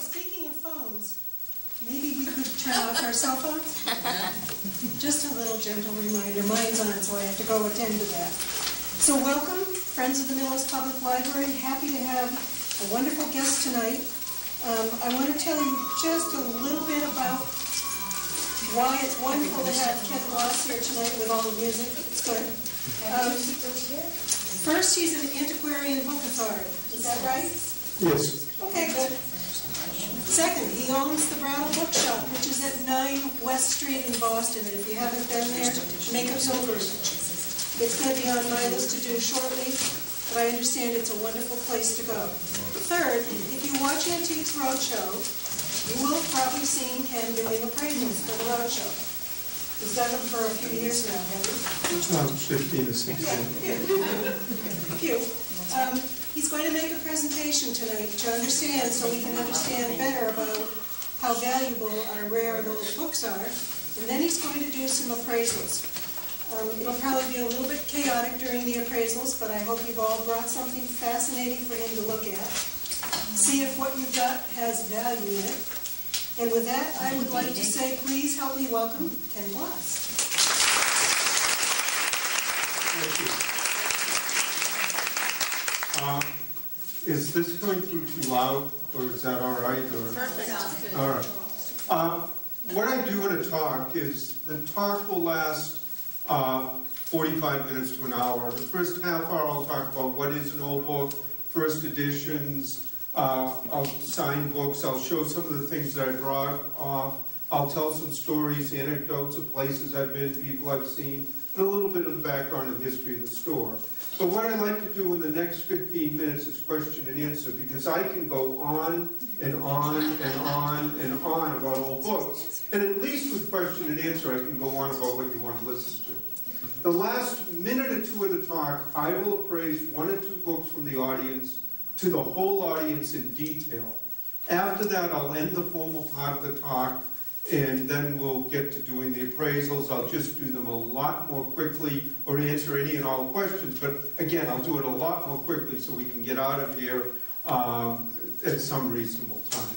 speaking of phones, maybe we could turn off our cell phones? Just a little gentle reminder. Mine's on, so I have to go attend to that. So welcome, friends of the Millis Public Library. Happy to have a wonderful guest tonight. I want to tell you just a little bit about why it's wonderful to have Ken Bloss here tonight with all the music. It's good. First, he's an antiquarian book authority. Is that right? Yes. Okay, good. Second, he owns the Brattle Bookshop, which is at 9 West Street in Boston. And if you haven't been there, make us over. It's going to be on my list to do shortly, but I understand it's a wonderful place to go. Third, if you watch Antiques Roadshow, you will have probably seen Ken doing appraisals for the Roadshow. He's done them for a few years now, hasn't he? 15 or 16. Yeah, a few. He's going to make a presentation tonight to understand, so we can understand better about how valuable our rare and old books are. And then he's going to do some appraisals. It'll probably be a little bit chaotic during the appraisals, but I hope you've all brought something fascinating for him to look at. See if what you've got has value in it. And with that, I would like to say, please help me welcome Ken Bloss. Thank you. Is this going through too loud, or is that all right? Or? Perfect. All right. What I do in a talk is the talk will last 45 minutes to an hour. The first half hour I'll talk about what is an old book, first editions, I'll sign books, I'll show some of the things that I brought off, I'll tell some stories, anecdotes of places I've been, people I've seen, and a little bit of the background and history of the store. But what I like to do in the next 15 minutes is question and answer, because I can go on and on and on and on about old books. And at least with question and answer, I can go on about what you want to listen to. The last minute or two of the talk, I will appraise 1 or 2 books from the audience to the whole audience in detail. After that, I'll end the formal part of the talk, and then we'll get to doing the appraisals. I'll just do them a lot more quickly, or answer any and all questions. But again, I'll do it a lot more quickly so we can get out of here at some reasonable time.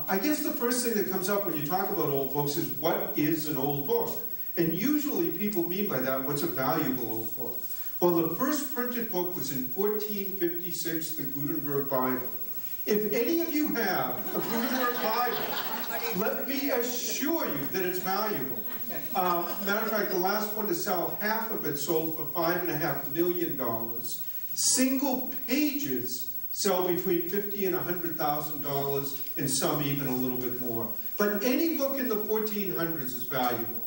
I guess the first thing that comes up when you talk about old books is, what is an old book? And usually people mean by that, what's a valuable old book? Well, the first printed book was in 1456, the Gutenberg Bible. If any of you have a Gutenberg Bible, let me assure you that it's valuable. Matter of fact, the last one to sell, half of it sold for $5.5 million. Single pages sell between $50,000 and $100,000, and some even a little bit more. But any book in the 1400s is valuable.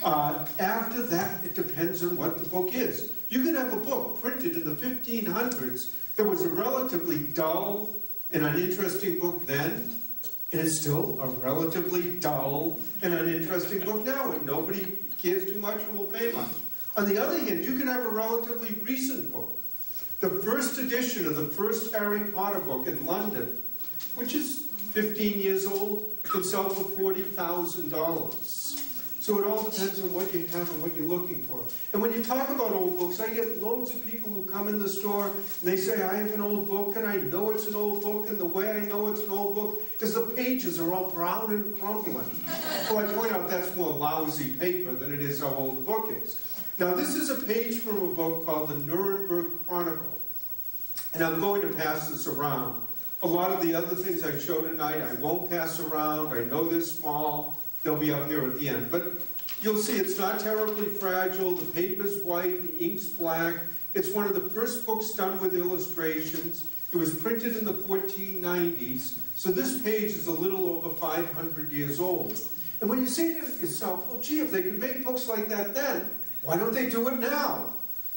After that, it depends on what the book is. You can have a book printed in the 1500s that was a relatively dull and uninteresting book then, and it's still a relatively dull and uninteresting book now, and nobody cares too much and will pay much. On the other hand, you can have a relatively recent book. The first edition of the first Harry Potter book in London, which is 15 years old, can sell for $40,000. So it all depends on what you have and what you're looking for. And when you talk about old books, I get loads of people who come in the store and they say, I have an old book and I know it's an old book, and the way I know it's an old book is the pages are all brown and crumbling. Well, I point out that's more lousy paper than it is how old the book is. Now, this is a page from a book called the Nuremberg Chronicle. And I'm going to pass this around. A lot of the other things I show tonight, I won't pass around. I know they're small. They'll be up here at the end. But you'll see it's not terribly fragile. The paper's white. The ink's black. It's one of the first books done with illustrations. It was printed in the 1490s. So this page is a little over 500 years old. And when you say to yourself, well, gee, if they could make books like that then, why don't they do it now?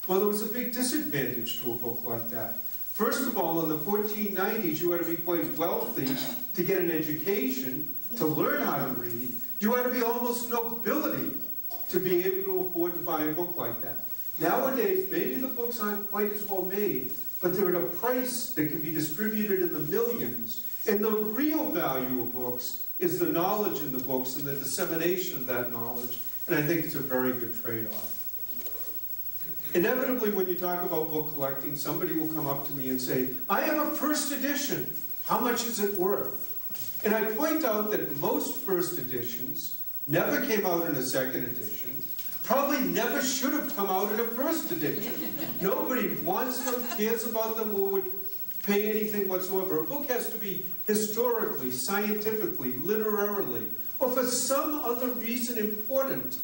Well, there was a big disadvantage to a book like that. First of all, in the 1490s, you had to be quite wealthy to get an education, to learn how to read. You had to be almost nobility to be able to afford to buy a book like that. Nowadays, maybe the books aren't quite as well made, but they're at a price that can be distributed in the millions. And the real value of books is the knowledge in the books and the dissemination of that knowledge. And I think it's a very good trade-off. Inevitably, when you talk about book collecting, somebody will come up to me and say, I have a first edition. How much is it worth? And I point out that most first editions never came out in a second edition, probably never should have come out in a first edition. Nobody wants them, cares about them, or would pay anything whatsoever. A book has to be historically, scientifically, literarily, or for some other reason important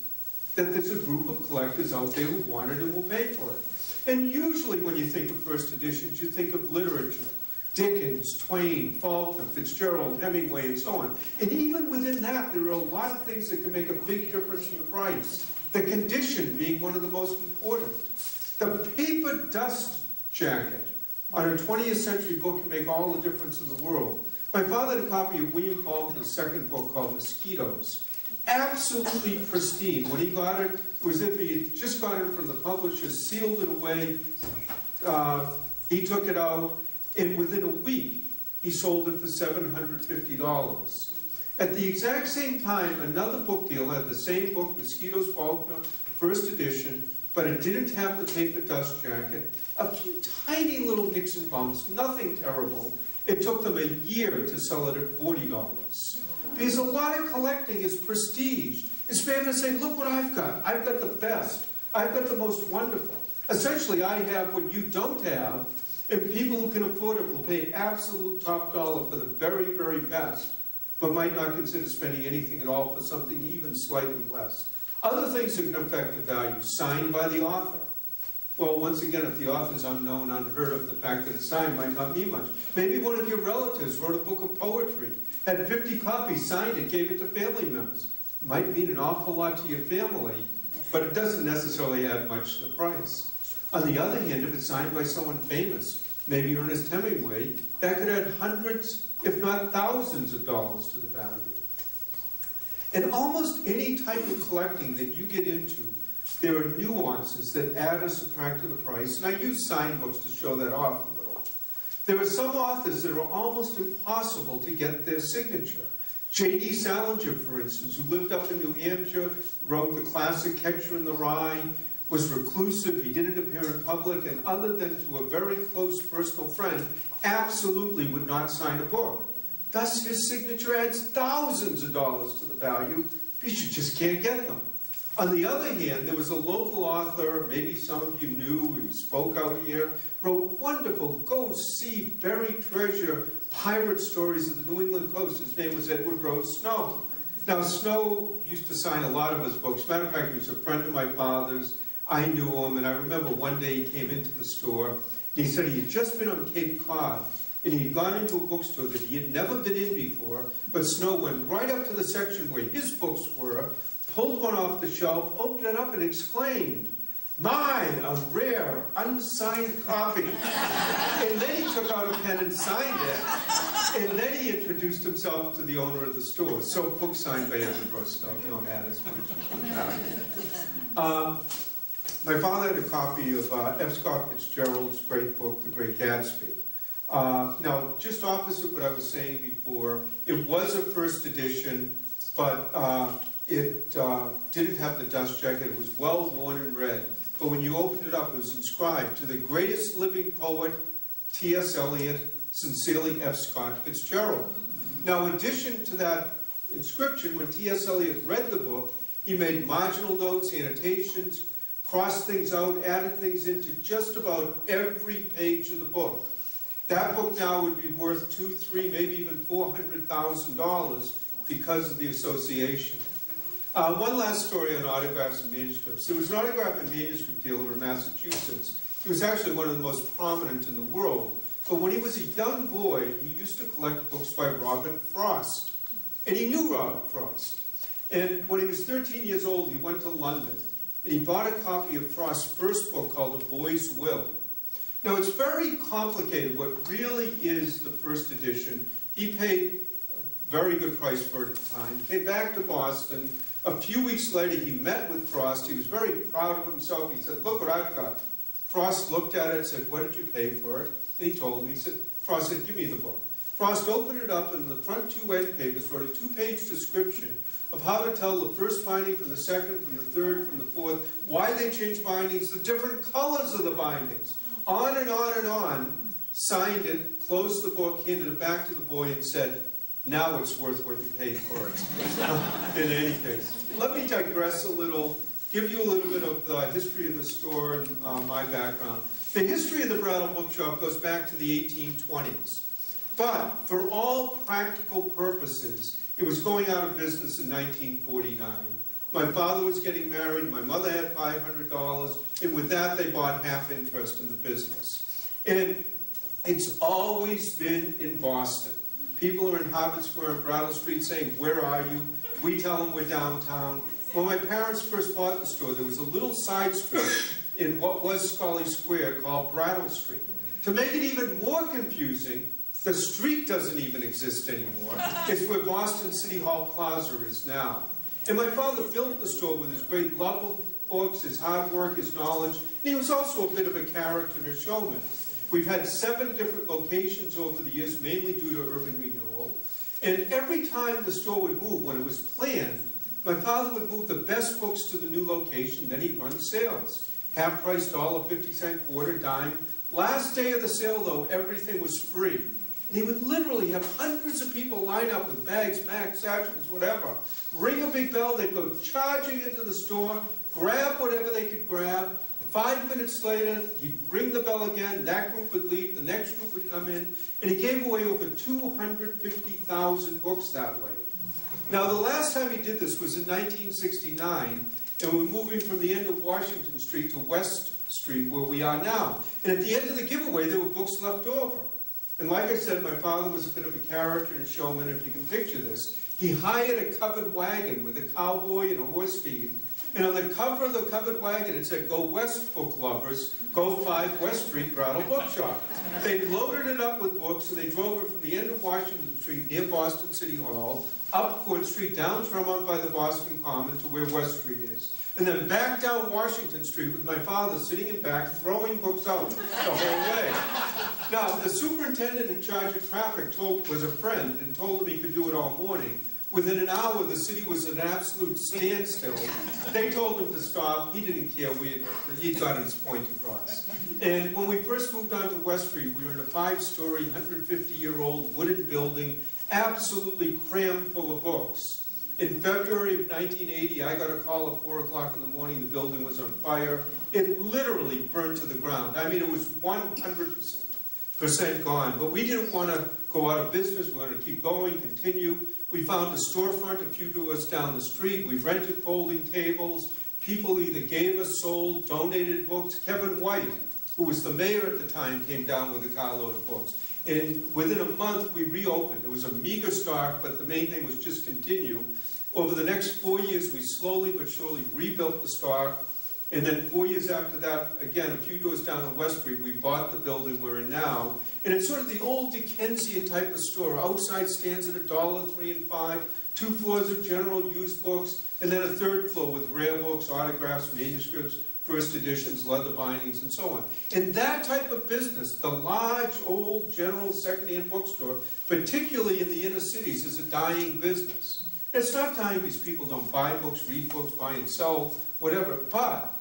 that there's a group of collectors out there who want it and will pay for it. And usually when you think of first editions, you think of literature. Dickens, Twain, Faulkner, Fitzgerald, Hemingway, and so on. And even within that, there are a lot of things that can make a big difference in the price. The condition being one of the most important. The paper dust jacket on a 20th century book can make all the difference in the world. My father had a copy of William Faulkner's second book called Mosquitoes. Absolutely pristine. When he got it, it was as if he had just got it from the publisher, sealed it away. He took it out, and within a week, he sold it for $750. At the exact same time, another book deal had the same book, Mosquitoes, Faulkner, first edition, but it didn't have the paper dust jacket. A few tiny little nicks and bumps, nothing terrible. It took them a year to sell it at $40. Because a lot of collecting is prestige. It's being able to say, look what I've got. I've got the best. I've got the most wonderful. Essentially, I have what you don't have, and people who can afford it will pay absolute top dollar for the very, very best, but might not consider spending anything at all for something even slightly less. Other things that can affect the value, signed by the author. Well, once again, if the author's unknown, unheard of, the fact that it's signed might not mean much. Maybe one of your relatives wrote a book of poetry, had 50 copies, signed it, gave it to family members. It might mean an awful lot to your family, but it doesn't necessarily add much to the price. On the other hand, if it's signed by someone famous, maybe Ernest Hemingway, that could add hundreds, if not thousands of dollars to the value. In almost any type of collecting that you get into, there are nuances that add or subtract to the price, and I use signed books to show that off a little. There are some authors that are almost impossible to get their signature. J.D. Salinger, for instance, who lived up in New Hampshire, wrote the classic Catcher in the Rye, was reclusive, he didn't appear in public, and other than to a very close personal friend, absolutely would not sign a book. Thus, his signature adds thousands of dollars to the value, because you just can't get them. On the other hand, there was a local author, maybe some of you knew, who spoke out here, wrote wonderful go-see, buried treasure, pirate stories of the New England coast. His name was Edward Rose Snow. Now, Snow used to sign a lot of his books. Matter of fact, he was a friend of my father's. I knew him, and I remember one day he came into the store, and he said he had just been on Cape Cod, and he'd gone into a bookstore that he had never been in before, but Snow went right up to the section where his books were, pulled one off the shelf, opened it up, and exclaimed, "My, a rare, unsigned copy." And then he took out a pen and signed it, and then he introduced himself to the owner of the store. So, book signed by Edward Rose Snow, you don't add as much. My father had a copy of F. Scott Fitzgerald's great book, The Great Gatsby. Now, just opposite what I was saying before, it was a first edition, but it didn't have the dust jacket. It was well worn and read. But when you opened it up, it was inscribed, "To the greatest living poet, T.S. Eliot, sincerely F. Scott Fitzgerald." Now, in addition to that inscription, when T.S. Eliot read the book, he made marginal notes, annotations, crossed things out, added things into just about every page of the book. That book now would be worth $200,000, $300,000, maybe even $400,000 because of the association. One last story on autographs and manuscripts. There was an autograph and manuscript dealer in Massachusetts. He was actually one of the most prominent in the world. But when he was a young boy, he used to collect books by Robert Frost. And he knew Robert Frost. And when he was 13 years old, he went to London. And he bought a copy of Frost's first book called A Boy's Will. Now, it's very complicated what really is the first edition. He paid a very good price for it at the time. Came back to Boston. A few weeks later, he met with Frost. He was very proud of himself. He said, "Look what I've got." Frost looked at it and said, "What did you pay for it?" And he told me. Frost said, "Give me the book." Frost opened it up, and in the front two end papers wrote a two-page description of how to tell the first binding from the second, from the third, from the fourth, why they changed bindings, the different colors of the bindings, on and on and on, signed it, closed the book, handed it back to the boy, and said, Now it's worth what you paid for it. In any case, let me digress a little, give you a little bit of the history of the store and my background. The history of the Brattle Bookshop goes back to the 1820s. But for all practical purposes, it was going out of business in 1949. My father was getting married, my mother had $500, and with that they bought half interest in the business. And it's always been in Boston. People are in Harvard Square and Brattle Street saying, "Where are you?" We tell them we're downtown. When my parents first bought the store, there was a little side street in what was Scully Square called Brattle Street. To make it even more confusing, the street doesn't even exist anymore. It's where Boston City Hall Plaza is now. And my father built the store with his great love of books, his hard work, his knowledge, and he was also a bit of a character and a showman. We've had 7 different locations over the years, mainly due to urban renewal. And every time the store would move, when it was planned, my father would move the best books to the new location, then he'd run sales. Half price, $1.50, quarter, dime. Last day of the sale, though, everything was free. And he would literally have hundreds of people line up with bags, packs, satchels, whatever. Ring a big bell, they'd go charging into the store, grab whatever they could grab. 5 minutes later, he'd ring the bell again, that group would leave, the next group would come in, and he gave away over 250,000 books that way. Now, the last time he did this was in 1969, and we were moving from the end of Washington Street to West Street, where we are now. And at the end of the giveaway, there were books left over. And like I said, my father was a bit of a character and a showman, if you can picture this. He hired a covered wagon with a cowboy and a horse feed. And on the cover of the covered wagon, it said, "Go West, book lovers. Go 5 West Street, Brattle Bookshop." They loaded it up with books, and they drove it from the end of Washington Street, near Boston City Hall, up Court Street, down Tremont by the Boston Common to where West Street is. And then back down Washington Street with my father sitting in back, throwing books out the whole way. Now, the superintendent in charge of traffic was a friend and told him he could do it all morning. Within an hour, the city was at an absolute standstill. They told him to stop. He didn't care. He'd gotten his point across. And when we first moved on to West Street, we were in a 5-story, 150-year-old wooden building, absolutely crammed full of books. In February of 1980, I got a call at 4 o'clock in the morning. The building was on fire. It literally burned to the ground. I mean, it was 100% gone. But we didn't want to go out of business. We wanted to keep going, continue. We found a storefront a few doors down the street. We rented folding tables. People either gave us, sold, donated books. Kevin White, who was the mayor at the time, came down with a carload of books. And within a month, we reopened. It was a meager stock, but the main thing was just continue. Over the next 4 years, we slowly but surely rebuilt the stock. And then 4 years after that, again, a few doors down on West Street, we bought the building we're in now. And it's sort of the old Dickensian type of store. Outside stands at $1, 3 and 5, 2 floors of general used books, and then a 3rd floor with rare books, autographs, manuscripts, first editions, leather bindings, and so on. In that type of business, the large, old, general, secondhand bookstore, particularly in the inner cities, is a dying business. It's not dying because people don't buy books, read books, buy and sell, whatever, but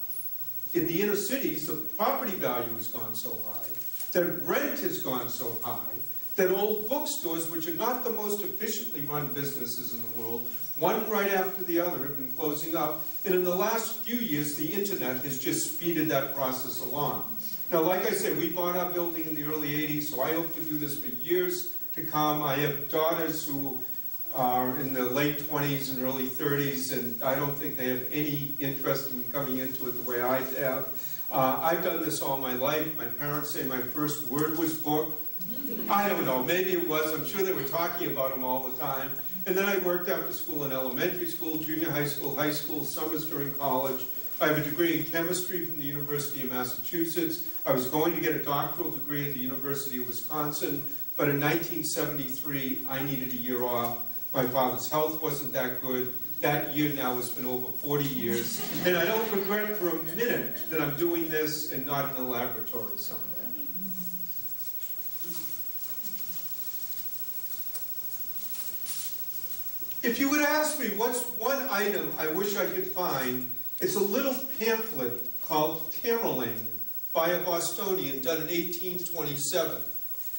in the inner cities, the property value has gone so high, that rent has gone so high, that old bookstores, which are not the most efficiently run businesses in the world, one right after the other, have been closing up. And in the last few years, the internet has just speeded that process along. Now, like I said, we bought our building in the early 80s, so I hope to do this for years to come. I have daughters who are in their late 20s and early 30s, and I don't think they have any interest in coming into it the way I have. I've done this all my life. My parents say my first word was book. I don't know, maybe it was. I'm sure they were talking about them all the time. And then I worked after school in elementary school, junior high school, summers during college. I have a degree in chemistry from the University of Massachusetts. I was going to get a doctoral degree at the University of Wisconsin, but in 1973, I needed a year off. My father's health wasn't that good. That year now has been over 40 years. And I don't regret for a minute that I'm doing this and not in a laboratory somewhere. If you would ask me what's one item I wish I could find, it's a little pamphlet called Tamerlane by a Bostonian done in 1827.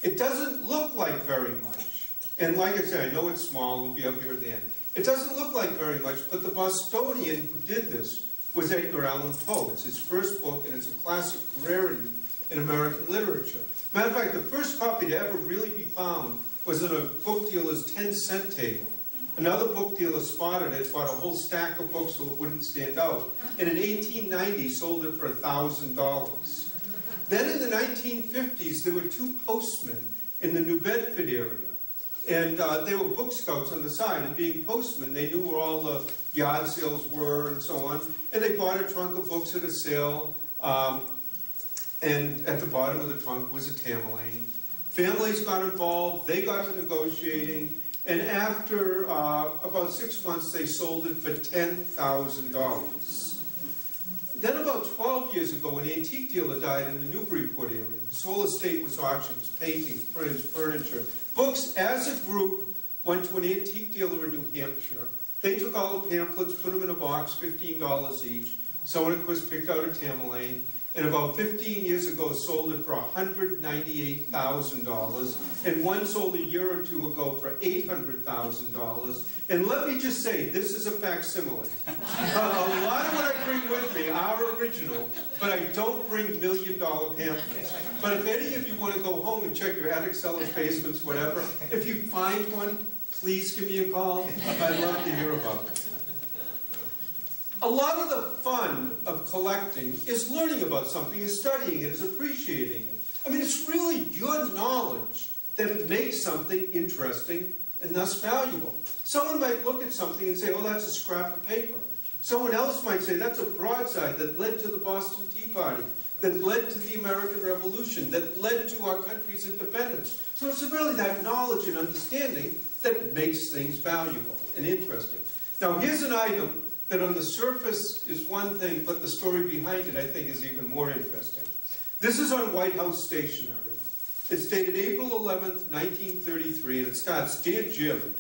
It doesn't look like very much, And like I said, I know it's small, it'll be up here at the end. It doesn't look like very much, but the Bostonian who did this was Edgar Allan Poe. It's his first book, and it's a classic rarity in American literature. Matter of fact, the first copy to ever really be found was in a book dealer's 10-cent table. Another book dealer spotted it, bought a whole stack of books so it wouldn't stand out, and in 1890 sold it for $1,000. Then in the 1950s, there were two postmen in the New Bedford area. And they were book scouts on the side, and being postmen, they knew where all the yard sales were and so on. And they bought a trunk of books at a sale, and at the bottom of the trunk was a Tamerlane. Families got involved, they got to negotiating, and after about 6 months, they sold it for $10,000. Then about 12 years ago, an antique dealer died in the Newburyport area. His whole estate was auctions, paintings, prints, furniture. Books, as a group, went to an antique dealer in New Hampshire. They took all the pamphlets, put them in a box, $15 each. Someone, of course, picked out a Tamerlane, and about 15 years ago sold it for $198,000, and one sold a year or two ago for $800,000. And let me just say, this is a facsimile. A lot of what I bring with me are original, but I don't bring million-dollar pamphlets. But if any of you want to go home and check your attic, cellars, basements, whatever, if you find one, please give me a call. I'd love to hear about it. A lot of the fun of collecting is learning about something, is studying it, is appreciating it. I mean, it's really your knowledge that makes something interesting and thus valuable. Someone might look at something and say, oh, that's a scrap of paper. Someone else might say, that's a broadside that led to the Boston Tea Party, that led to the American Revolution, that led to our country's independence. So it's really that knowledge and understanding that makes things valuable and interesting. Now, here's an item that on the surface is one thing, but the story behind it, I think, is even more interesting. This is on White House stationery. It's dated April 11th, 1933, and it starts, Dear Jim,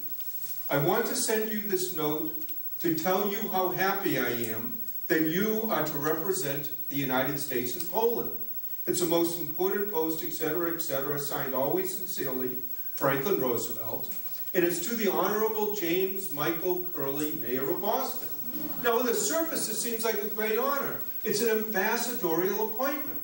I want to send you this note to tell you how happy I am that you are to represent the United States in Poland. It's a most important post, etc., signed always sincerely, Franklin Roosevelt, and it's to the Honorable James Michael Curley, Mayor of Boston. Now, on the surface, it seems like a great honor. It's an ambassadorial appointment.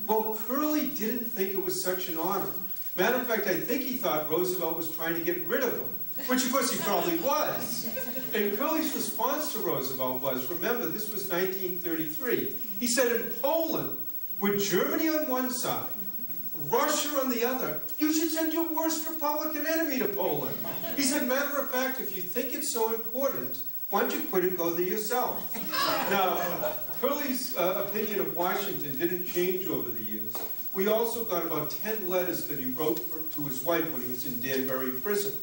Well, Curley didn't think it was such an honor. Matter of fact, I think he thought Roosevelt was trying to get rid of him, which of course he probably was. And Curley's response to Roosevelt was, remember, this was 1933. He said, in Poland, with Germany on one side, Russia on the other, you should send your worst Republican enemy to Poland. He said, matter of fact, if you think it's so important, why don't you quit and go there yourself? Now, Curley's opinion of Washington didn't change over the years. We also got about 10 letters that he wrote to his wife when he was in Danbury prison.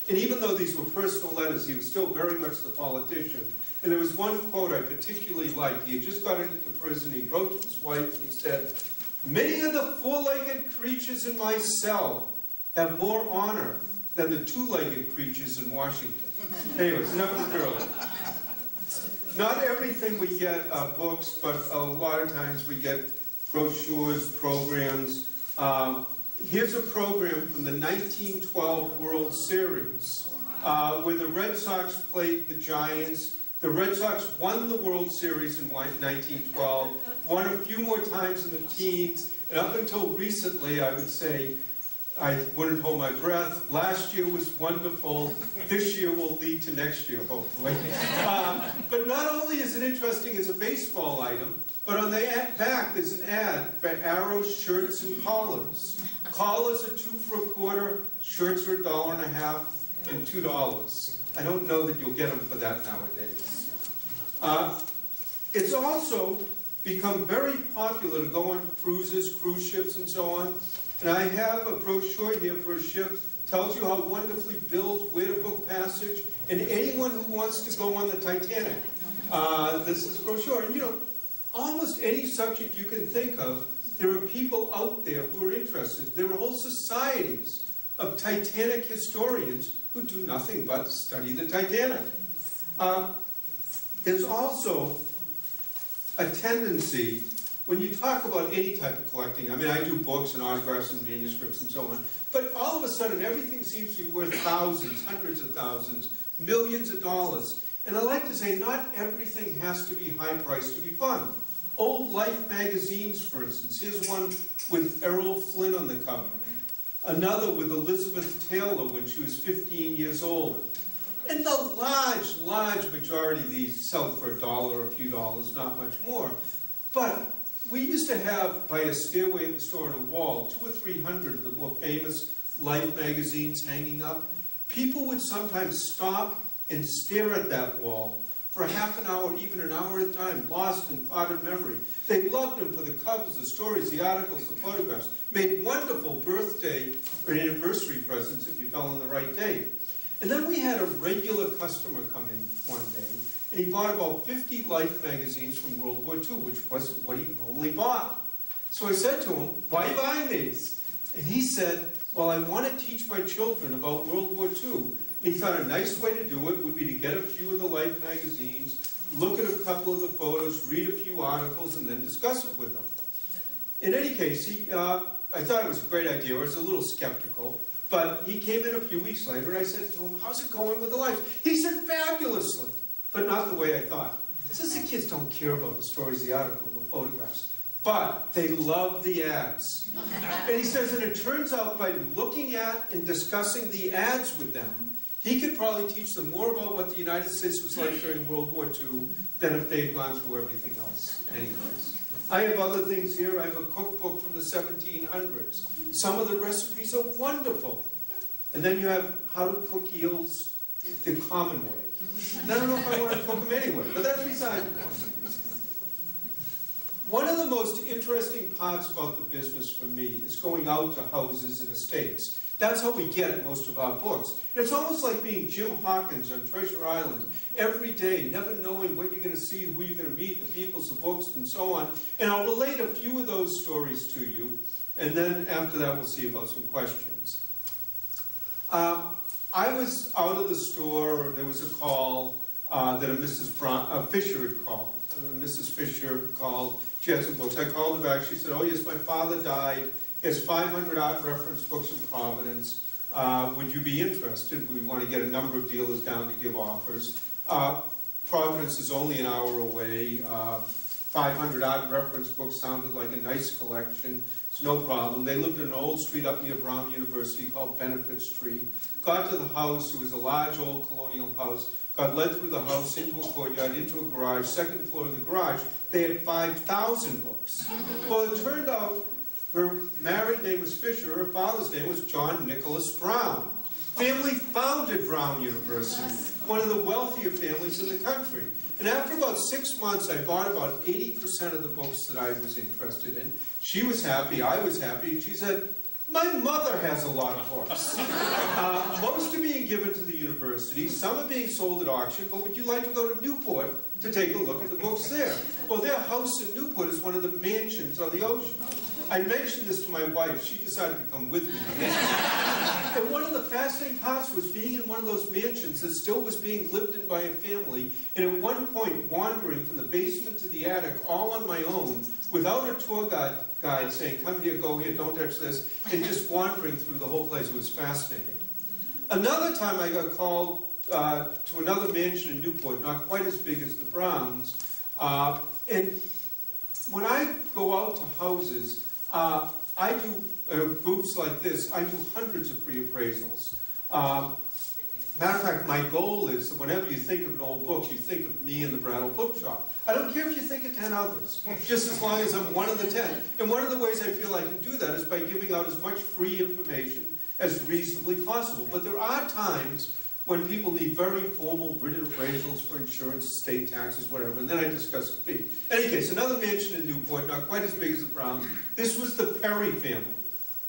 And even though these were personal letters, he was still very much the politician. And there was one quote I particularly liked. He had just got into prison. He wrote to his wife and he said, many of the four-legged creatures in my cell have more honor than the two-legged creatures in Washington. Anyways, enough of Curley. Not everything we get are books, but a lot of times we get brochures, programs. Here's a program from the 1912 World Series, where the Red Sox played the Giants. The Red Sox won the World Series in 1912, won a few more times in the teens, and up until recently, I would say, I wouldn't hold my breath. Last year was wonderful. This year will lead to next year, hopefully. But not only is it interesting as a baseball item, but on the back there's an ad for Arrow shirts and collars. Collars are $2 for a quarter, shirts are $1.50, and $2. I don't know that you'll get them for that nowadays. It's also become very popular to go on cruises, cruise ships, and so on. And I have a brochure here for a ship, tells you how wonderfully built, where to book passage, and anyone who wants to go on the Titanic. This is a brochure. And you know, almost any subject you can think of, there are people out there who are interested. There are whole societies of Titanic historians who do nothing but study the Titanic. There's also a tendency when you talk about any type of collecting, I mean, I do books and autographs and manuscripts and so on, but all of a sudden everything seems to be worth thousands, hundreds of thousands, millions of dollars. And I like to say not everything has to be high priced to be fun. Old Life magazines, for instance. Here's one with Errol Flynn on the cover. Another with Elizabeth Taylor when she was 15 years old. And the large majority of these sell for $1 or a few dollars, not much more. But we used to have, by a stairway in the store on a wall, 200 or 300 of the more famous Life magazines hanging up. People would sometimes stop and stare at that wall for a half an hour, even an hour at a time, lost in thought and memory. They loved them for the covers, the stories, the articles, the photographs. Made wonderful birthday or anniversary presents if you fell on the right day. And then we had a regular customer come in one day, and he bought about 50 Life magazines from World War II, which wasn't what he normally bought. So I said to him, "Why are you buying these?" And he said, "Well, I want to teach my children about World War II." And he thought a nice way to do it would be to get a few of the Life magazines, look at a couple of the photos, read a few articles, and then discuss it with them. In any case, I thought it was a great idea. I was a little skeptical. But he came in a few weeks later, and I said to him, "How's it going with the Life?" He said, "Fabulously," but not the way I thought. He says the kids don't care about the stories, the articles, the photographs, but they love the ads. And he says, and it turns out by looking at and discussing the ads with them, he could probably teach them more about what the United States was like during World War II than if they'd gone through everything else anyways. I have other things here. I have a cookbook from the 1700s. Some of the recipes are wonderful. And then you have how to cook eels the common way. And I don't know if I want to cook them anyway, but that's beside the point. One of the most interesting parts about the business for me is going out to houses and estates. That's how we get most of our books. And it's almost like being Jim Hawkins on Treasure Island every day, never knowing what you're going to see, who you're going to meet, the peoples, the books, and so on. And I'll relate a few of those stories to you, and then after that we'll see about some questions. I was out of the store, there was a call that a Mrs. Fisher had called. Mrs. Fisher called, she had some books. I called her back, she said, "Oh yes, my father died. He has 500 art reference books in Providence. Would you be interested? We want to get a number of dealers down to give offers. Providence is only an hour away. 500 art reference books sounded like a nice collection. It's no problem. They lived in an old street up near Brown University called Benefit Street. Got to the house. It was a large old colonial house. Got led through the house into a courtyard, into a garage, second floor of the garage. They had 5,000 books. Well, it turned out her married name was Fisher. Her father's name was John Nicholas Brown. Family founded Brown University, one of the wealthier families in the country. And after about 6 months, I bought about 80% of the books that I was interested in. She was happy, I was happy, and she said, "My mother has a lot of books. Most are being given to the university, some are being sold at auction, but would you like to go to Newport to take a look at the books there?" Well, their house in Newport is one of the mansions on the ocean. I mentioned this to my wife. She decided to come with me. And one of the fascinating parts was being in one of those mansions that still was being lived in by a family, and at one point wandering from the basement to the attic all on my own, without a tour guide saying, "Come here, go here, don't touch this," and just wandering through the whole place. It was fascinating. Another time I got called to another mansion in Newport, not quite as big as the Browns, and when I go out to houses, I do groups like this. I do hundreds of free appraisals. Matter of fact, my goal is that whenever you think of an old book, you think of me in the Brattle Bookshop. I don't care if you think of 10 others, just as long as I'm one of the 10. And one of the ways I feel I can do that is by giving out as much free information as reasonably possible. But there are times when people need very formal written appraisals for insurance, estate taxes, whatever, and then I discuss the fee. In any case, another mansion in Newport, not quite as big as the Browns. This was the Perry family.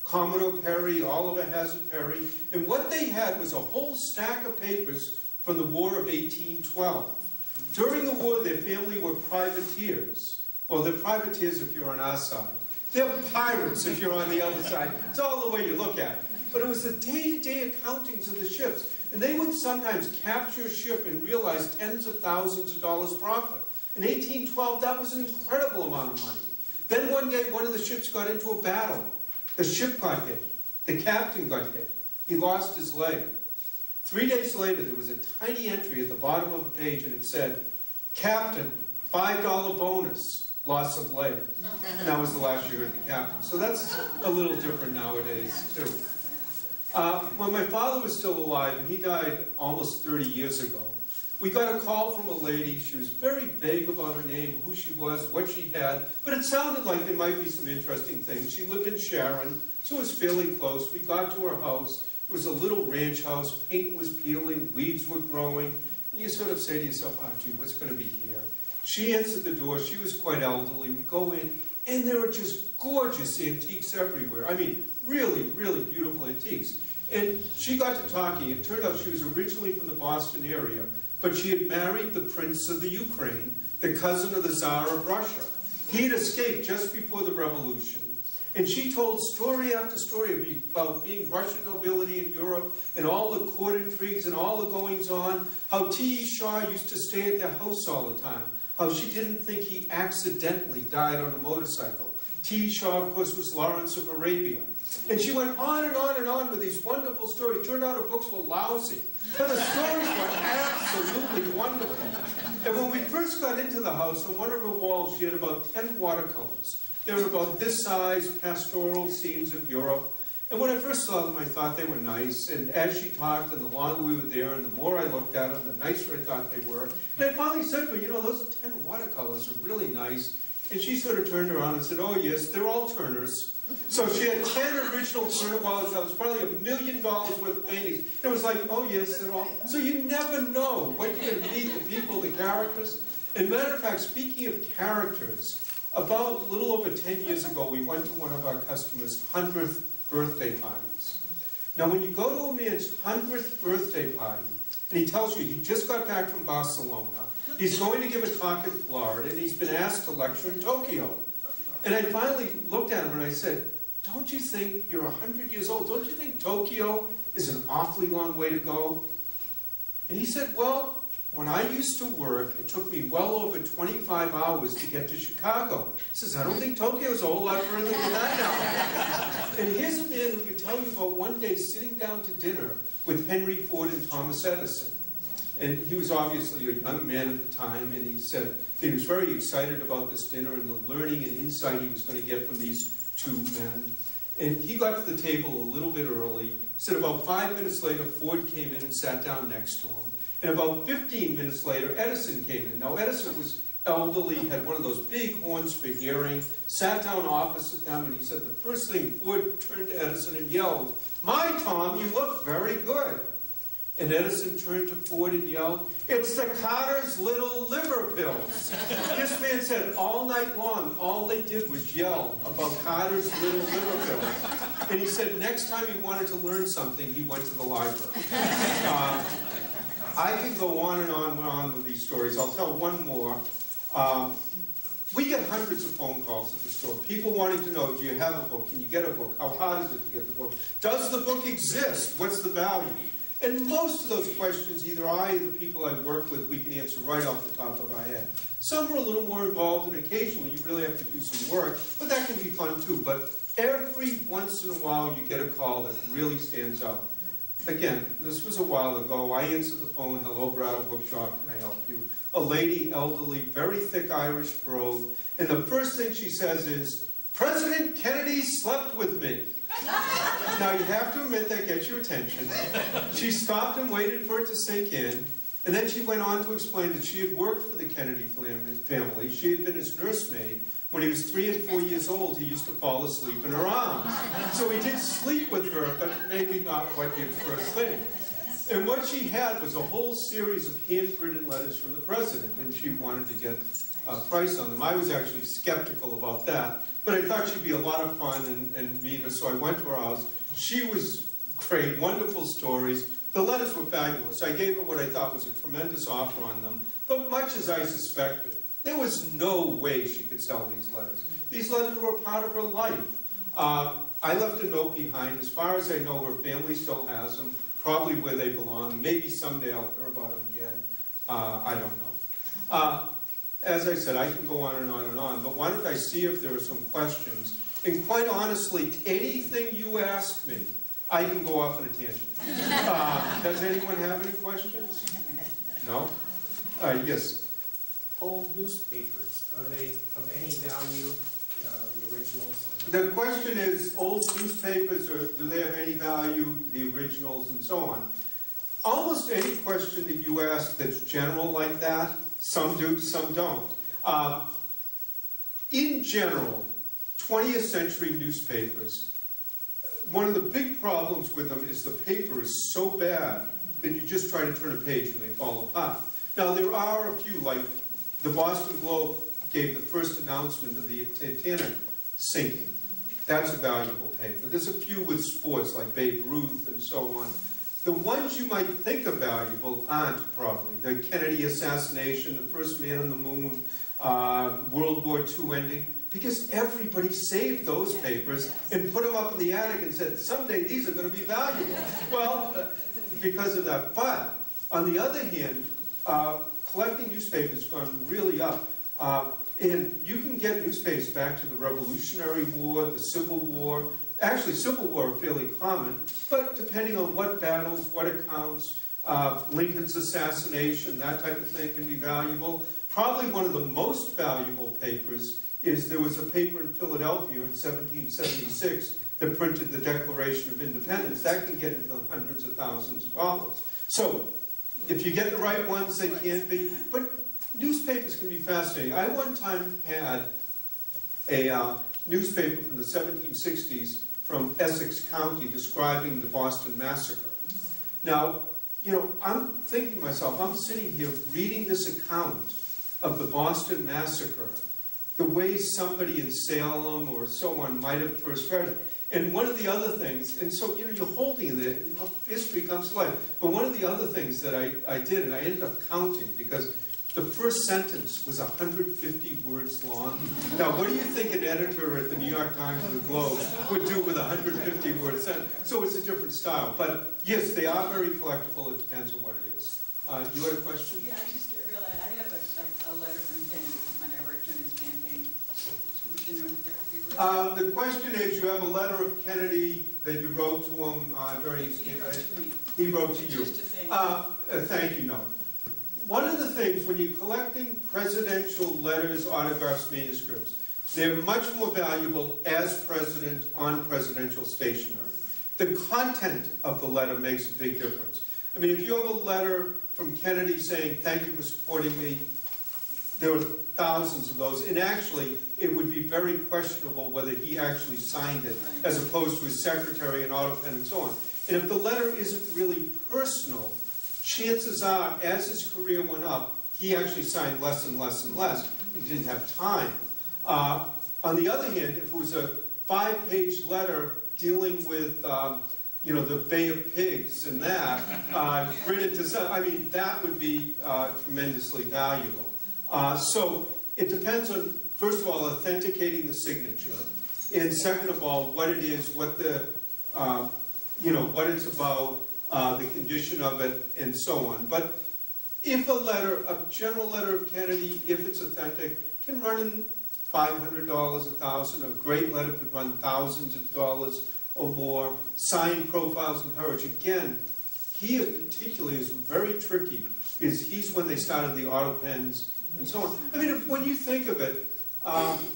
Commodore Perry, Oliver Hazard Perry, and what they had was a whole stack of papers from the War of 1812. During the war, their family were privateers. Well, they're privateers if you're on our side. They're pirates if you're on the other side. It's all the way you look at it. But it was the day-to-day accountings of the ships. And they would sometimes capture a ship and realize tens of thousands of dollars profit. In 1812, that was an incredible amount of money. Then one day, one of the ships got into a battle. The ship got hit. The captain got hit. He lost his leg. 3 days later, there was a tiny entry at the bottom of the page, and it said, "Captain, $5 bonus, loss of leg." And that was the last year of the captain. So that's a little different nowadays, too. When my father was still alive, and he died almost 30 years ago, we got a call from a lady. She was very vague about her name, who she was, what she had, but it sounded like there might be some interesting things. She lived in Sharon, so it was fairly close. We got to her house. It was a little ranch house. Paint was peeling, weeds were growing, and you sort of say to yourself, "Oh, gee, what's going to be here?" She answered the door. She was quite elderly. We go in, and there are just gorgeous antiques everywhere. I mean, really, really beautiful antiques. And she got to talking. It turned out she was originally from the Boston area, but she had married the Prince of the Ukraine, the cousin of the Tsar of Russia. He had escaped just before the revolution. And she told story after story about being Russian nobility in Europe and all the court intrigues and all the goings-on, how T.E. Shaw used to stay at their house all the time, how she didn't think he accidentally died on a motorcycle. T.E. Shaw, of course, was Lawrence of Arabia. And she went on and on and on with these wonderful stories. Turned out her books were lousy, but the stories were absolutely wonderful. And when we first got into the house, on one of her walls, she had about 10 watercolors. They were about this size, pastoral scenes of Europe. And when I first saw them, I thought they were nice. And as she talked, and the longer we were there, and the more I looked at them, the nicer I thought they were. And I finally said to her, "You know, those 10 watercolors are really nice." And she sort of turned around and said, "Oh, yes, they're all Turners." So she had 10 original Turner watercolors, probably $1 million worth of paintings. It was like, "Oh, yes, they're all..." So you never know what you're going to meet, the people, the characters. And matter of fact, speaking of characters, about a little over 10 years ago, we went to one of our customers' 100th birthday parties. Now, when you go to a man's 100th birthday party, and he tells you he just got back from Barcelona, he's going to give a talk in Florida, and he's been asked to lecture in Tokyo. And I finally looked at him and I said, "Don't you think you're 100 years old? Don't you think Tokyo is an awfully long way to go?" And he said, "Well, when I used to work, it took me well over 25 hours to get to Chicago." He says, "I don't think Tokyo's a whole lot further than that now." And here's a man who could tell you about one day sitting down to dinner with Henry Ford and Thomas Edison. And he was obviously a young man at the time, and he said he was very excited about this dinner and the learning and insight he was going to get from these two men. And he got to the table a little bit early. He said about 5 minutes later, Ford came in and sat down next to him. And about 15 minutes later, Edison came in. Now, Edison was elderly, had one of those big horns for hearing, sat down opposite them, and he said the first thing, Ford turned to Edison and yelled, "My Tom, you look very good." And Edison turned to Ford and yelled, "It's the Carter's little liver pills." This man said all night long, all they did was yell about Carter's little liver pills. And he said next time he wanted to learn something, he went to the library. I can go on and on and on with these stories. I'll tell one more. We get hundreds of phone calls at the store. People wanting to know, do you have a book? Can you get a book? How hard is it to get the book? Does the book exist? What's the value? And most of those questions, either I or the people I work with, we can answer right off the top of our head. Some are a little more involved, and occasionally you really have to do some work, but that can be fun too. But every once in a while you get a call that really stands out. Again, this was a while ago. I answered the phone, "Hello, Brattle Bookshop, can I help you?" A lady, elderly, very thick Irish brogue, and the first thing she says is, "President Kennedy slept with me." Now, you have to admit that gets your attention. She stopped and waited for it to sink in, and then she went on to explain that she had worked for the Kennedy family. She had been his nursemaid. When he was 3 and 4 years old, he used to fall asleep in her arms. So he did sleep with her, but maybe not what the first thing. And what she had was a whole series of handwritten letters from the president, and she wanted to get a price on them. I was actually skeptical about that, but I thought she'd be a lot of fun and meet her, so I went to her house. She was great, wonderful stories. The letters were fabulous. I gave her what I thought was a tremendous offer on them, but much as I suspected, there was no way she could sell these letters. These letters were a part of her life. I left a note behind. As far as I know, her family still has them, probably where they belong. Maybe someday I'll hear about them again. I don't know. as I said, I can go on and on and on, but why don't I see if there are some questions? And quite honestly, anything you ask me, I can go off on a tangent. Does anyone have any questions? No? Yes. Old newspapers, are they of any value, the originals? The question is, old newspapers, do they have any value, the originals, and so on? Almost any question that you ask that's general like that, some do, some don't. In general, 20th century newspapers, one of the big problems with them is the paper is so bad that you just try to turn a page and they fall apart. Now, there are a few, like the Boston Globe gave the first announcement of the Titanic sinking. That's a valuable paper. There's a few with sports, like Babe Ruth and so on. The ones you might think are valuable aren't, probably. The Kennedy assassination, the first man on the moon, World War II ending, because everybody saved those papers and put them up in the attic and said, someday these are going to be valuable. Well, because of that. But, on the other hand, collecting newspapers has gone really up. And you can get newspapers back to the Revolutionary War, the Civil War. Actually, Civil War are fairly common, but depending on what battles, what accounts, Lincoln's assassination, that type of thing can be valuable. Probably one of the most valuable papers is there was a paper in Philadelphia in 1776 that printed the Declaration of Independence. That can get into the hundreds of thousands of dollars. So, if you get the right ones, they can be. But newspapers can be fascinating. I one time had a newspaper from the 1760s from Essex County describing the Boston Massacre. Now, you know, I'm thinking to myself, I'm sitting here reading this account of the Boston Massacre, the way somebody in Salem or so on might have first read it. And one of the other things, and so, you know, you're holding it, you know, history comes to life. But one of the other things that I did, and I ended up counting, because the first sentence was 150 words long. Now, what do you think an editor at the New York Times or the Globe would do with a 150-word sentence? So it's a different style. But yes, they are very collectible. It depends on what it is. You had a question? Yeah, I just realized I have a letter from Kennedy when I worked on his campaign. Would you know what that would be? The question is, you have a letter of Kennedy that you wrote to him during his campaign? He wrote to me. He wrote to you. Just a thing. Thank you, no. One of the things, when you're collecting presidential letters, autographs, manuscripts, they're much more valuable as president on presidential stationery. The content of the letter makes a big difference. I mean, if you have a letter from Kennedy saying, thank you for supporting me, there were thousands of those, and actually, it would be very questionable whether he actually signed it, as opposed to his secretary and auto pen and so on. And if the letter isn't really personal, chances are, as his career went up, he actually signed less and less and less. He didn't have time. On the other hand, if it was a 5-page letter dealing with, you know, the Bay of Pigs and that, written to, I mean, that would be tremendously valuable. So it depends on, first of all, authenticating the signature, and second of all, what it is, what the, you know, what it's about, the condition of it, and so on. But if a general letter of Kennedy, if it's authentic, can run in $500, $1,000. A great letter could run thousands of dollars or more. Signed profiles and courage. Again, he particularly is very tricky, because he's when they started the auto pens and so on. I mean, when you think of it,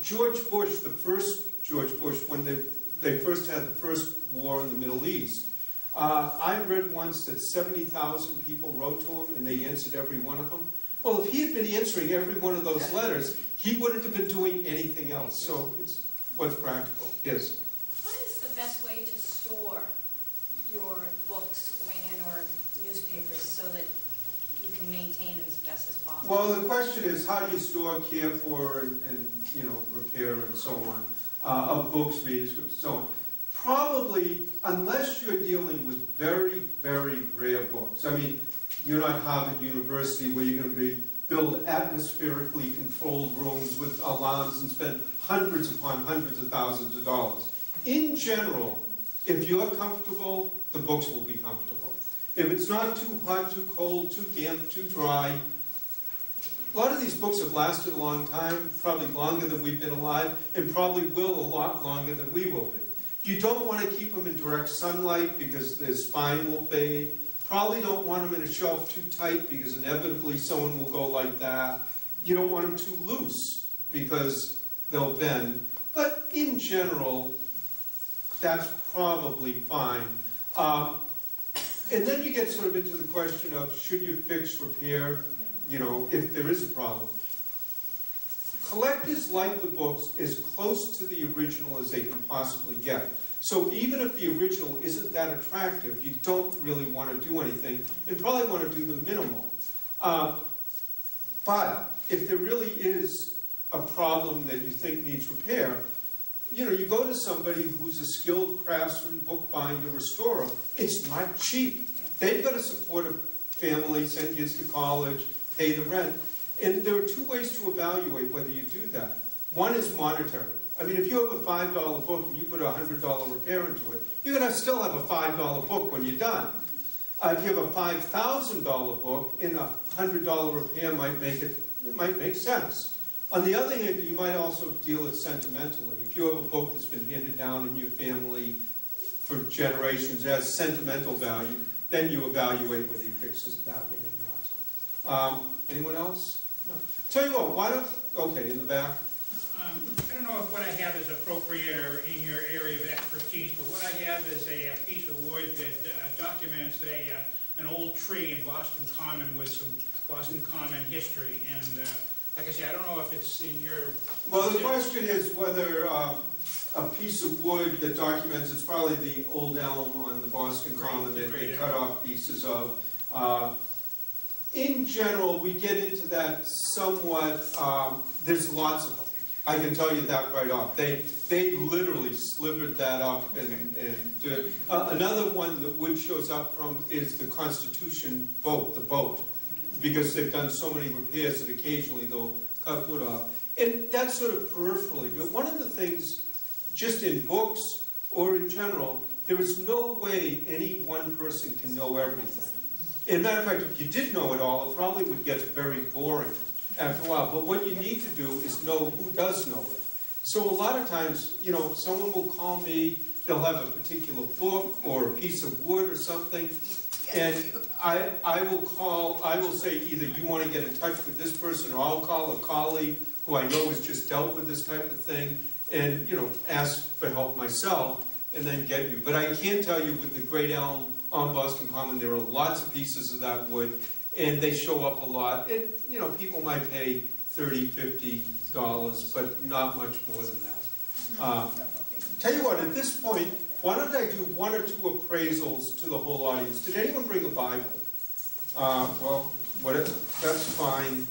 George Bush, the first George Bush, when they first had the first war in the Middle East, I read once that 70,000 people wrote to him and they answered every one of them. Well, if he had been answering every one of those letters, he wouldn't have been doing anything else. So it's what's practical. Yes? What is the best way to store your books or newspapers so that you can maintain them as best as possible? Well, the question is, how do you store, care for, and you know, repair and so on, of books, manuscripts, and so on? Probably, unless you're dealing with very, very rare books. I mean, you're not Harvard University where you're going to build atmospherically controlled rooms with alarms and spend hundreds upon hundreds of thousands of dollars. In general, if you're comfortable, the books will be comfortable. If it's not too hot, too cold, too damp, too dry, a lot of these books have lasted a long time, probably longer than we've been alive, and probably will a lot longer than we will be. You don't want to keep them in direct sunlight because their spine will fade. Probably don't want them in a shelf too tight because inevitably someone will go like that. You don't want them too loose because they'll bend. But in general, that's probably fine. And then you get sort of into the question of should you fix, repair, you know, if there is a problem. Collectors like the books as close to the original as they can possibly get. So even if the original isn't that attractive, you don't really want to do anything and probably want to do the minimal. But if there really is a problem that you think needs repair, you know, you go to somebody who's a skilled craftsman, bookbinder, restorer. It's not cheap. They've got to support a family, send kids to college, pay the rent. And there are two ways to evaluate whether you do that. One is monetary. I mean, if you have a $5 book and you put a $100 repair into it, you're going to still have a $5 book when you're done. If you have a $5,000 book and a $100 repair might make sense. On the other hand, you might also deal it sentimentally. If you have a book that's been handed down in your family for generations, it has sentimental value, then you evaluate whether you fix it that way or not. Anyone else? No. Tell you what, why don't, okay, in the back. I don't know if what I have is appropriate or in your area of expertise, but what I have is a piece of wood that documents an old tree in Boston Common with some Boston Common history. And like I say, I don't know if it's in your... Well, the question is whether a piece of wood that documents, it's probably the old elm on the Boston Common that they cut off pieces of. In general, we get into that somewhat, there's lots of them. I can tell you that right off. They literally slivered that up and another one that wood shows up from is the Constitution boat, the boat, because they've done so many repairs that occasionally they'll cut wood off. And that's sort of peripherally. But one of the things, just in books or in general, there is no way any one person can know everything. As a matter of fact, if you did know it all, it probably would get very boring after a while. But what you need to do is know who does know it. So a lot of times, you know, someone will call me, they'll have a particular book or a piece of wood or something, and I will say either you want to get in touch with this person or I'll call a colleague who I know has just dealt with this type of thing and, you know, ask for help myself and then get you. But I can tell you with the great elm on Boston Common, there are lots of pieces of that wood and they show up a lot. And, you know, people might pay $30, $50, but not much more than that. Tell you what, at this point, why don't I do one or two appraisals to the whole audience? Did anyone bring a Bible? Well, that's fine.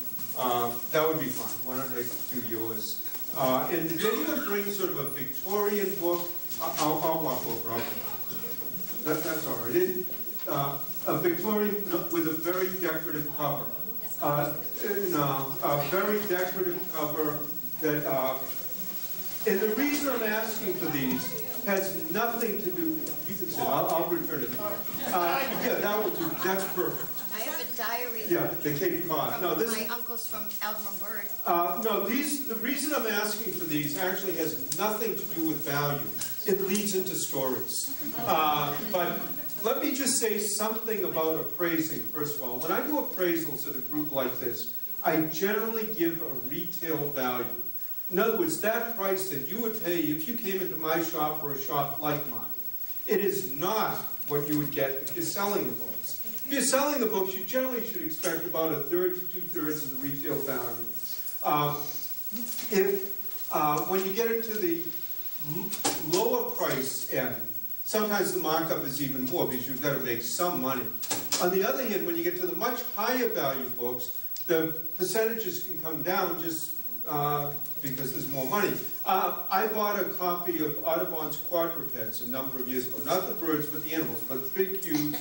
That would be fine. Why don't I do yours? And did anyone bring sort of a Victorian book? I'll walk over. That's all right. A Victorian with a very decorative cover. A very decorative cover that, and the reason I'm asking for these has nothing to do, you can sit, I'll return it. Yeah, that will do, that's perfect. I have a diary. Yeah, the Cape Cod. No, this, my uncle's from Alderman Bird. no, the reason I'm asking for these actually has nothing to do with value. It leads into stories. But let me just say something about appraising, first of all. When I do appraisals at a group like this, I generally give a retail value. In other words, that price that you would pay if you came into my shop or a shop like mine, it is not what you would get if you're selling the books. If you're selling the books, you generally should expect about 1/3 to 2/3 of the retail value. When you get into the lower price end, sometimes the markup is even more because you've got to make some money. On the other hand, when you get to the much higher value books, the percentages can come down just because there's more money. I bought a copy of Audubon's Quadrupeds a number of years ago. Not the birds, but the animals, but the big, huge,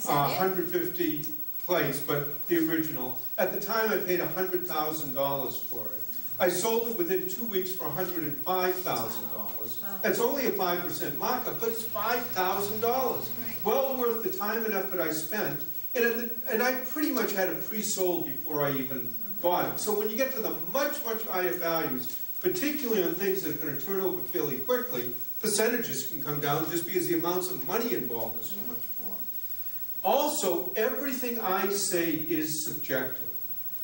150 plates, but the original. At the time, I paid $100,000 for it. I sold it within 2 weeks for $105,000. That's only a 5% markup, but it's $5,000. Well worth the time and effort I spent. And I pretty much had it pre-sold before I even bottom. So when you get to the much, much higher values, particularly on things that are going to turn over fairly quickly, percentages can come down just because the amounts of money involved is so much more. Also, everything I say is subjective.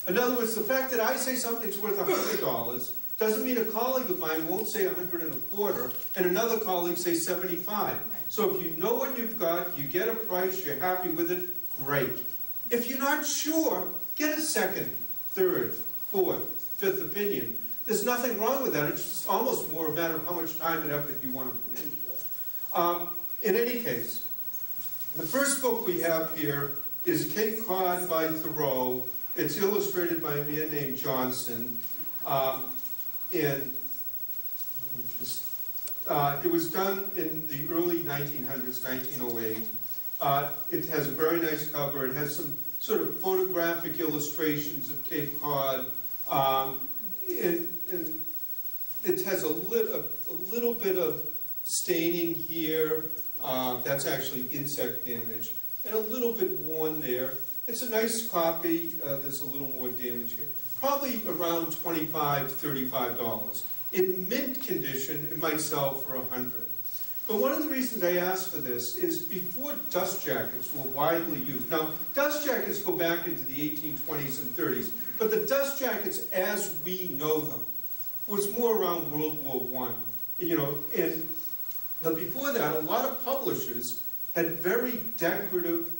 In other words, the fact that I say something's worth $100 doesn't mean a colleague of mine won't say 125 and another colleague say 75. So if you know what you've got, you get a price, you're happy with it, great. If you're not sure, get a second, third, fourth, fifth opinion. There's nothing wrong with that. It's just almost more a matter of how much time and effort you want to put into it. In any case, the first book we have here is Cape Cod by Thoreau. It's illustrated by a man named Johnson. It was done in the early 1900s, 1908. It has a very nice cover. It has some sort of photographic illustrations of Cape Cod. And it has a little bit of staining here. That's actually insect damage. And a little bit worn there. It's a nice copy. There's a little more damage here. Probably around $25, $35. In mint condition, it might sell for $100. But one of the reasons I asked for this is before dust jackets were widely used. Now, dust jackets go back into the 1820s and 30s, but the dust jackets as we know them was more around World War I. And now before that, a lot of publishers had very decorative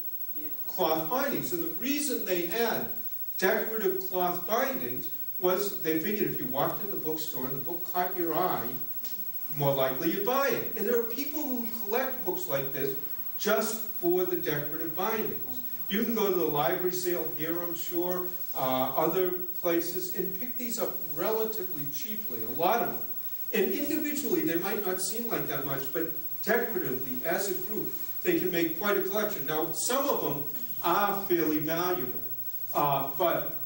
cloth bindings. And the reason they had decorative cloth bindings was they figured if you walked in the bookstore and the book caught your eye, more likely you'd buy it. And there are people who collect books like this just for the decorative bindings. You can go to the library sale here, I'm sure, other places, and pick these up relatively cheaply, a lot of them. And individually, they might not seem like that much, but decoratively, as a group, they can make quite a collection. Now, some of them are fairly valuable, but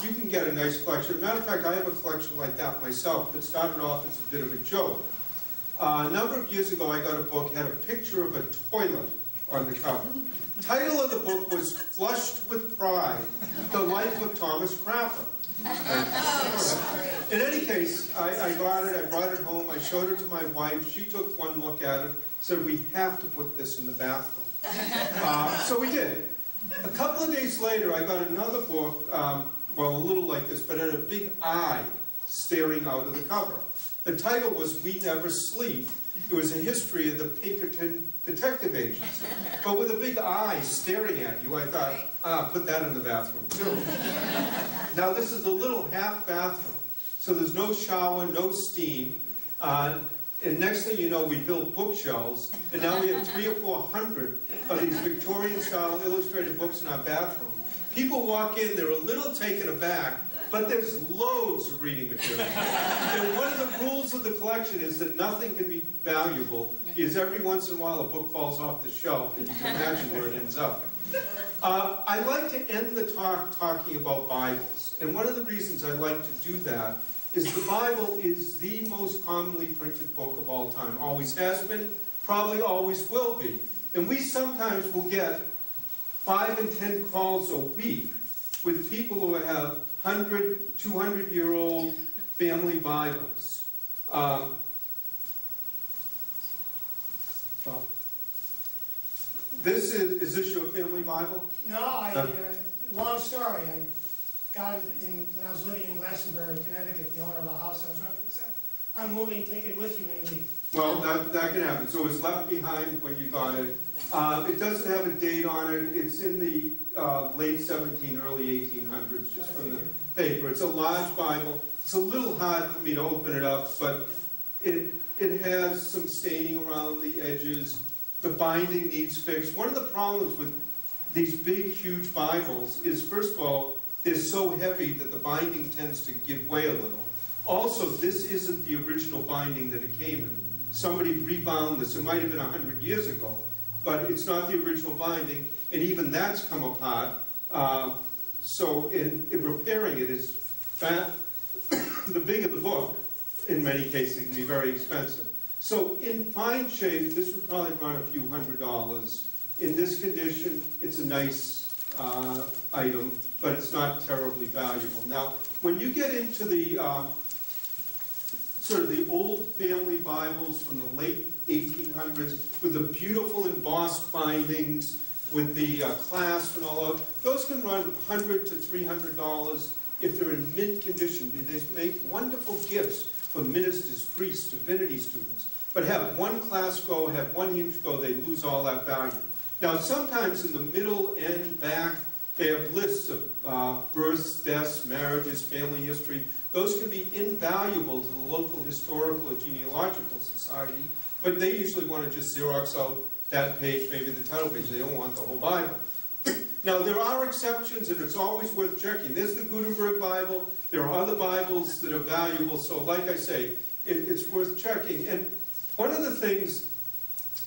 you can get a nice collection. As a matter of fact, I have a collection like that myself that started off as a bit of a joke. A number of years ago, I got a book, had a picture of a toilet on the cover. The title of the book was Flushed with Pride, The Life of Thomas Crapper. In any case, I got it, I brought it home, I showed it to my wife, she took one look at it, said, we have to put this in the bathroom. So we did. A couple of days later, I got another book, well, a little like this, but had a big eye staring out of the cover. The title was We Never Sleep. It was a history of the Pinkerton detective agency. But with a big eye staring at you, I thought, put that in the bathroom too. Now this is a little half bathroom, so there's no shower, no steam. And next thing you know, we built bookshelves, and now we have 300 or 400 of these Victorian-style illustrated books in our bathroom. People walk in, they're a little taken aback, but there's loads of reading material. And one of the rules of the collection is that nothing can be valuable, because every once in a while a book falls off the shelf, and you can imagine where it ends up. I like to end the talk talking about Bibles, and one of the reasons I like to do that is the Bible is the most commonly printed book of all time. Always has been, probably always will be. And we sometimes will get 5 and 10 calls a week with people who have 100, 200-year-old family Bibles. Well, is this your family Bible? No, long story. I got it when I was living in Glastonbury, Connecticut. The owner of the house I was renting said, I'm moving, take it with you when you leave. Well, that can happen. So it was left behind when you got it. It doesn't have a date on it. It's in the late 1700s, early 1800s, just from the paper. It's a large Bible. It's a little hard for me to open it up, but it has some staining around the edges. The binding needs fixed. One of the problems with these big, huge Bibles is, first of all, they're so heavy that the binding tends to give way a little. Also, this isn't the original binding that it came in. Somebody rebound this. It might have been 100 years ago, but it's not the original binding, and even that's come apart. So in repairing it is fat. The bigger the book, in many cases, it can be very expensive. So in fine shape, this would probably run a few $100s. In this condition, it's a nice item, but it's not terribly valuable. Now, when you get into the sort of the old family Bibles from the late 1800s with the beautiful embossed bindings, with the clasp and all of those can run $100 to $300 if they're in mint condition. They make wonderful gifts for ministers, priests, divinity students. But have one clasp go, have one hinge go, they lose all that value. Now, sometimes in the middle and back, they have lists of births, deaths, marriages, family history. Those can be invaluable to the local historical or genealogical society, but they usually want to just Xerox out that page, maybe the title page. They don't want the whole Bible. Now, there are exceptions, and it's always worth checking. There's the Gutenberg Bible. There are other Bibles that are valuable. So, like I say, it's worth checking. And one of the things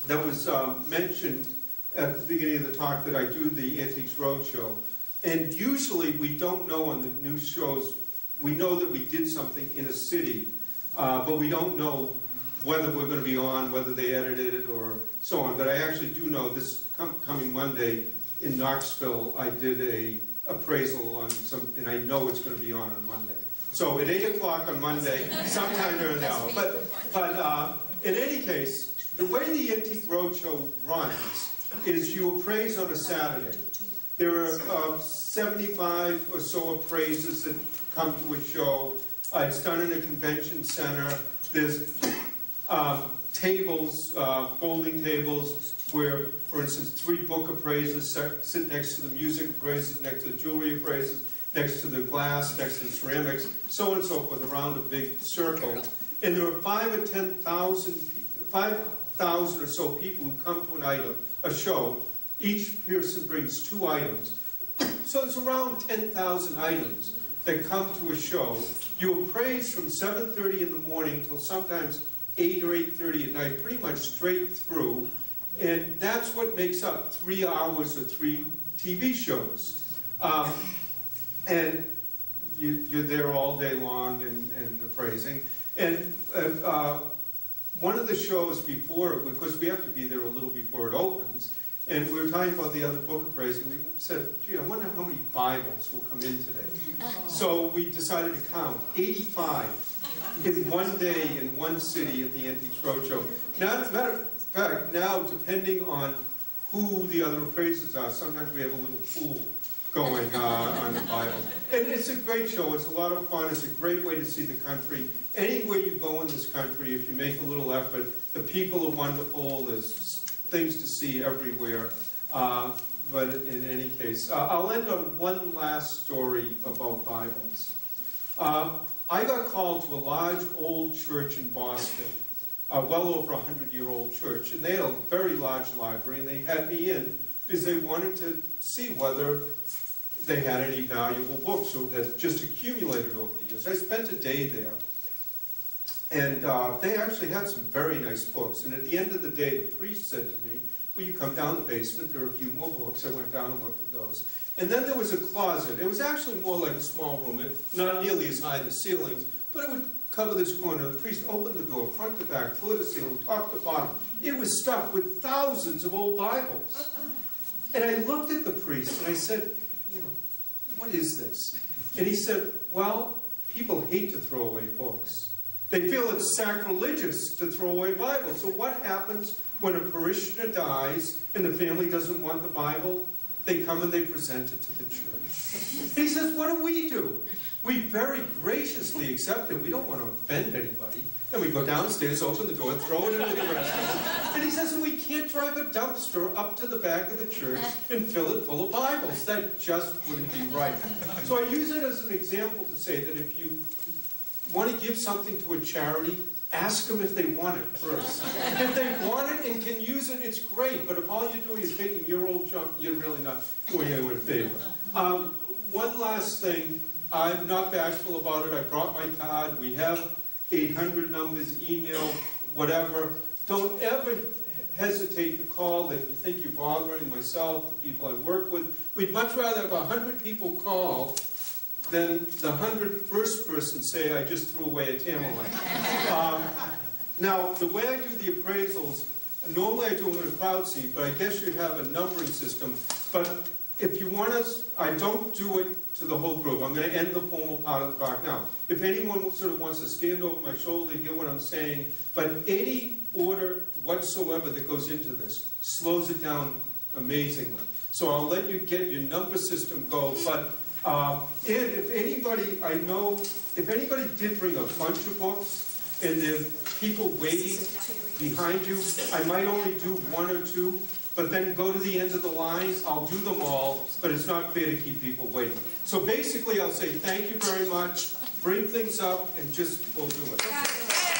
that was mentioned at the beginning of the talk that I do the Antiques Roadshow, and usually we don't know on the new shows, we know that we did something in a city, but we don't know whether we're going to be on, whether they edited it or so on. But I actually do know this coming Monday in Knoxville, I did a appraisal on some, and I know it's going to be on Monday. So at 8 o'clock on Monday, sometime during the hour. But in any case, the way the Antique Roadshow runs is you appraise on a Saturday. There are 75 or so appraisers that come to a show. It's done in a convention center. There's tables, folding tables, where, for instance, 3 book appraisers sit next to the music appraisers, next to the jewelry appraisers, next to the glass, next to the ceramics, so on and so forth, around a big circle. And there are 5,000 or 10,000 or so people who come to a show. Each person brings 2 items. So there's around 10,000 items that come to a show. You appraise from 7:30 in the morning till sometimes 8 or 8:30 at night, pretty much straight through. And that's what makes up 3 hours or 3 TV shows. And you're there all day long and appraising. And one of the shows before, because we have to be there a little before it opens, and we were talking about the other book appraising, we said, gee, I wonder how many Bibles will come in today. So we decided to count 85 in one day in one city at the Antiques Roadshow. Now, as a matter of fact, now, depending on who the other appraisers are, sometimes we have a little pool going on the Bible. And it's a great show. It's a lot of fun. It's a great way to see the country. Anywhere you go in this country, if you make a little effort, the people are wonderful. There's things to see everywhere. But in any case, I'll end on one last story about Bibles. I got called to a large old church in Boston, well over 100-year-old church, and they had a very large library, and they had me in because they wanted to see whether they had any valuable books that just accumulated over the years. I spent a day there, and they actually had some very nice books. And at the end of the day, the priest said to me, will you come down the basement? There are a few more books. I went down and looked at those. And then there was a closet. It was actually more like a small room, not nearly as high as the ceilings, but it would cover this corner. The priest opened the door, front to back, floor to ceiling, top to bottom. It was stuffed with thousands of old Bibles. And I looked at the priest and I said, what is this? And he said, well, people hate to throw away books. They feel it's sacrilegious to throw away Bibles. So what happens when a parishioner dies and the family doesn't want the Bible? They come and they present it to the church. And he says, what do? We very graciously accept it. We don't want to offend anybody. And we go downstairs, open the door, throw it into the restroom. And he says, we can't drive a dumpster up to the back of the church and fill it full of Bibles. That just wouldn't be right. So I use it as an example to say that if you want to give something to a charity, ask them if they want it first. If they want it and can use it, it's great. But if all you're doing is taking your old junk, you're really not doing anyone a favor. One last thing. I'm not bashful about it. I brought my card. We have 800 numbers, email, whatever. Don't ever hesitate to call that you think you're bothering myself, the people I work with. We'd much rather have 100 people call than the 101st person say, I just threw away a Tamerlane. Now, the way I do the appraisals, normally I do them in a crowd seat, but I guess you have a numbering system. But if you want us, I don't do it to the whole group. I'm going to end the formal part of the talk now. If anyone sort of wants to stand over my shoulder, hear what I'm saying, but any order whatsoever that goes into this slows it down amazingly. So I'll let you get your number system go, but and if anybody, I know, if anybody did bring a bunch of books and there are people waiting behind you, I might only do one or two, but then go to the end of the line, I'll do them all, but it's not fair to keep people waiting. So basically I'll say thank you very much, bring things up, and just, we'll do it.